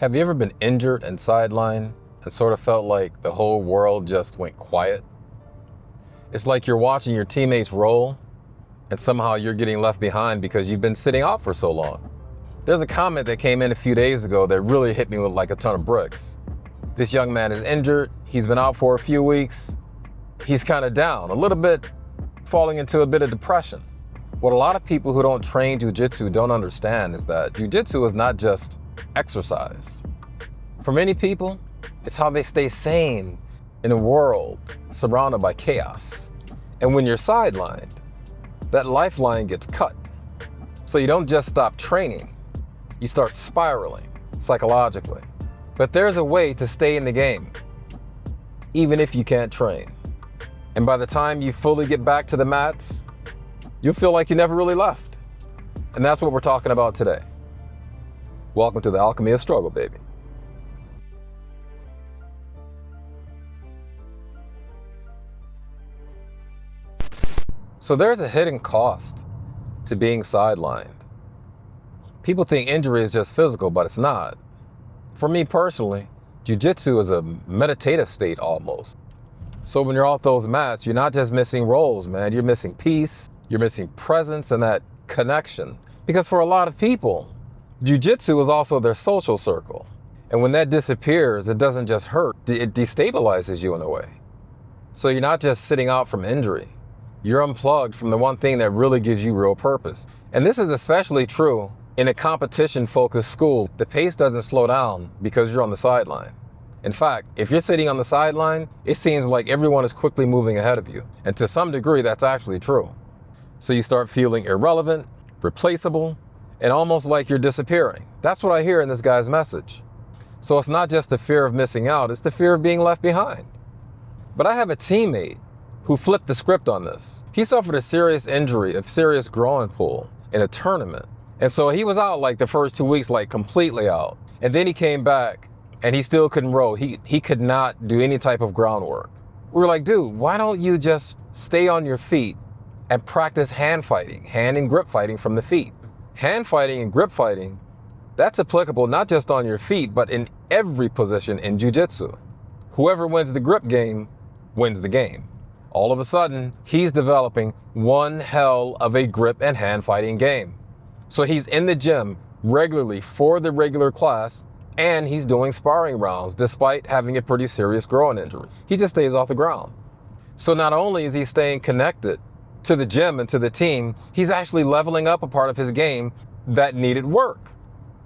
Have you ever been injured and sidelined and sort of felt like the whole world just went quiet? It's like you're watching your teammates roll and somehow you're getting left behind because you've been sitting out for so long. There's a comment that came in a few days ago that really hit me with like a ton of bricks. This young man is injured. He's been out for a few weeks. He's kind of down, a little bit, falling into a bit of depression. What a lot of people who don't train Jiu-Jitsu don't understand is that Jiu-Jitsu is not just exercise. For many people, it's how they stay sane in a world surrounded by chaos. And when you're sidelined, that lifeline gets cut. So you don't just stop training, you start spiraling psychologically. But there's a way to stay in the game, even if you can't train. And by the time you fully get back to the mats, you'll feel like you never really left. And that's what we're talking about today. Welcome to the Alchemy of Struggle, baby. So there's a hidden cost to being sidelined. People think injury is just physical, but it's not. For me personally, Jiu-Jitsu is a meditative state almost. So when you're off those mats, you're not just missing rolls, man. You're missing peace, you're missing presence and that connection. Because for a lot of people, Jiu-Jitsu is also their social circle. And when that disappears, it doesn't just hurt, it destabilizes you in a way. So you're not just sitting out from injury. You're unplugged from the one thing that really gives you real purpose. And this is especially true in a competition-focused school. The pace doesn't slow down because you're on the sideline. In fact, if you're sitting on the sideline, it seems like everyone is quickly moving ahead of you. And to some degree, that's actually true. So you start feeling irrelevant, replaceable, and almost like you're disappearing. That's what I hear in this guy's message. So it's not just the fear of missing out, it's the fear of being left behind. But I have a teammate who flipped the script on this. He suffered a serious injury, a serious growing pull in a tournament. And so he was out like the first 2 weeks, like completely out. And then he came back and he still couldn't roll. He could not do any type of groundwork. We were like, dude, why don't you just stay on your feet and practice hand fighting, hand and grip fighting from the feet? Hand fighting and grip fighting, that's applicable not just on your feet, but in every position in Jiu-Jitsu. Whoever wins the grip game wins the game. All of a sudden, he's developing one hell of a grip and hand fighting game. So he's in the gym regularly for the regular class, and he's doing sparring rounds despite having a pretty serious growing injury. He just stays off the ground. So not only is he staying connected to the gym and to the team, he's actually leveling up a part of his game that needed work.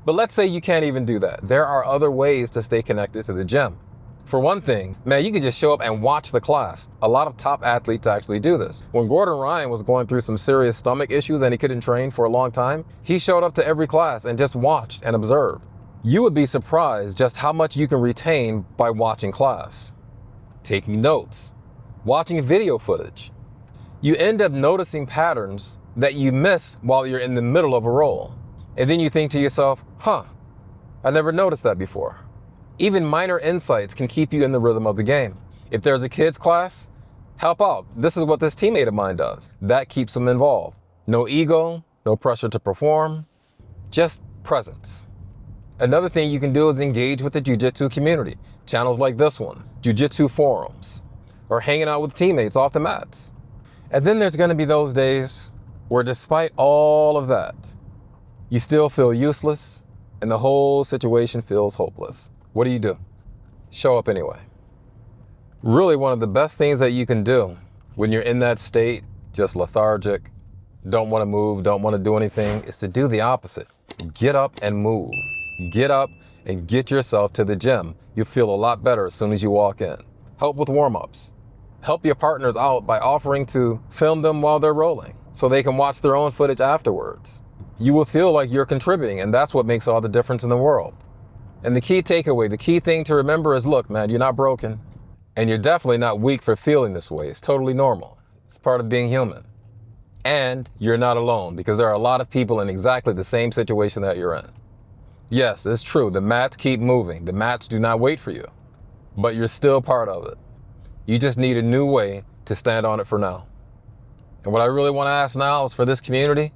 But let's say you can't even do that. There are other ways to stay connected to the gym. For one thing, man, you can just show up and watch the class. A lot of top athletes actually do this. When Gordon Ryan was going through some serious stomach issues and he couldn't train for a long time, he showed up to every class and just watched and observed. You would be surprised just how much you can retain by watching class, taking notes, watching video footage. You end up noticing patterns that you miss while you're in the middle of a roll. And then you think to yourself, I never noticed that before. Even minor insights can keep you in the rhythm of the game. If there's a kids class, help out. This is what this teammate of mine does. That keeps them involved. No ego, no pressure to perform, just presence. Another thing you can do is engage with the Jiu-Jitsu community. Channels like this one, Jiu-Jitsu forums, or hanging out with teammates off the mats. And then there's gonna be those days where despite all of that, you still feel useless and the whole situation feels hopeless. What do? Show up anyway. Really, one of the best things that you can do when you're in that state, just lethargic, don't want to move, don't want to do anything, is to do the opposite. Get up and move. Get up and get yourself to the gym. You'll feel a lot better as soon as you walk in. Help with warm-ups. Help your partners out by offering to film them while they're rolling so they can watch their own footage afterwards. You will feel like you're contributing, and that's what makes all the difference in the world. And the key takeaway, the key thing to remember is, look, man, you're not broken, and you're definitely not weak for feeling this way. It's totally normal. It's part of being human. And you're not alone, because there are a lot of people in exactly the same situation that you're in. Yes, it's true. The mats keep moving. The mats do not wait for you, but you're still part of it. You just need a new way to stand on it for now. And what I really want to ask now is for this community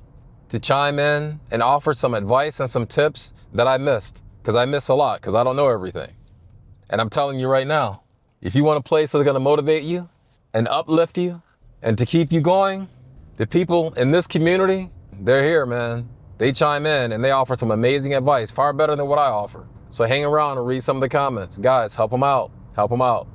to chime in and offer some advice and some tips that I missed because I miss a lot, because I don't know everything. And I'm telling you right now, if you want a place that's going to motivate you and uplift you and to keep you going, the people in this community, they're here, man. They chime in and they offer some amazing advice, far better than what I offer. So hang around and read some of the comments. Guys, help them out. Help them out.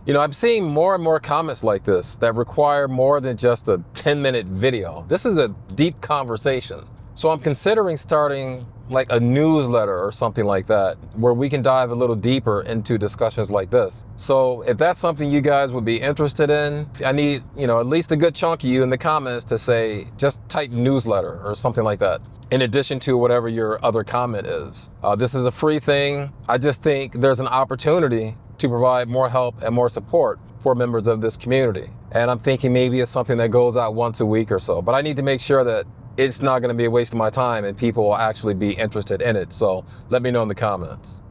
You know, I'm seeing more and more comments like this that require more than just a 10-minute video. This is a deep conversation. So I'm considering starting like a newsletter or something like that, where we can dive a little deeper into discussions like this. So if that's something you guys would be interested in, I need, at least a good chunk of you in the comments to say, just type newsletter or something like that, in addition to whatever your other comment is. This is a free thing. I just think there's an opportunity to provide more help and more support for members of this community. And I'm thinking maybe it's something that goes out once a week or so, but I need to make sure that it's not going to be a waste of my time and people will actually be interested in it. So let me know in the comments.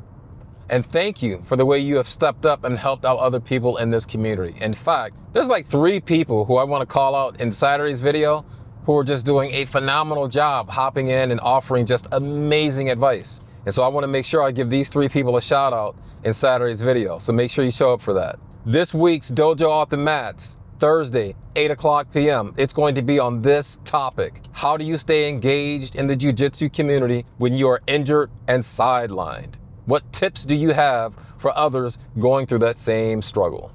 And thank you for the way you have stepped up and helped out other people in this community. In fact, there's like 3 people who I want to call out in Saturday's video who are just doing a phenomenal job hopping in and offering just amazing advice. And so I want to make sure I give these 3 people a shout out in Saturday's video. So make sure you show up for that. This week's Dojo Off the Mats, Thursday, 8:00 p.m. It's going to be on this topic. How do you stay engaged in the Jiu-Jitsu community when you are injured and sidelined? What tips do you have for others going through that same struggle?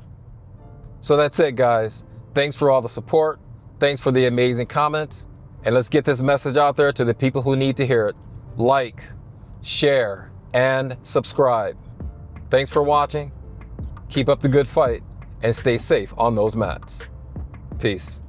So that's it, guys. Thanks for all the support. Thanks for the amazing comments. And let's get this message out there to the people who need to hear it. Like, share, and subscribe. Thanks for watching. Keep up the good fight and stay safe on those mats. Peace.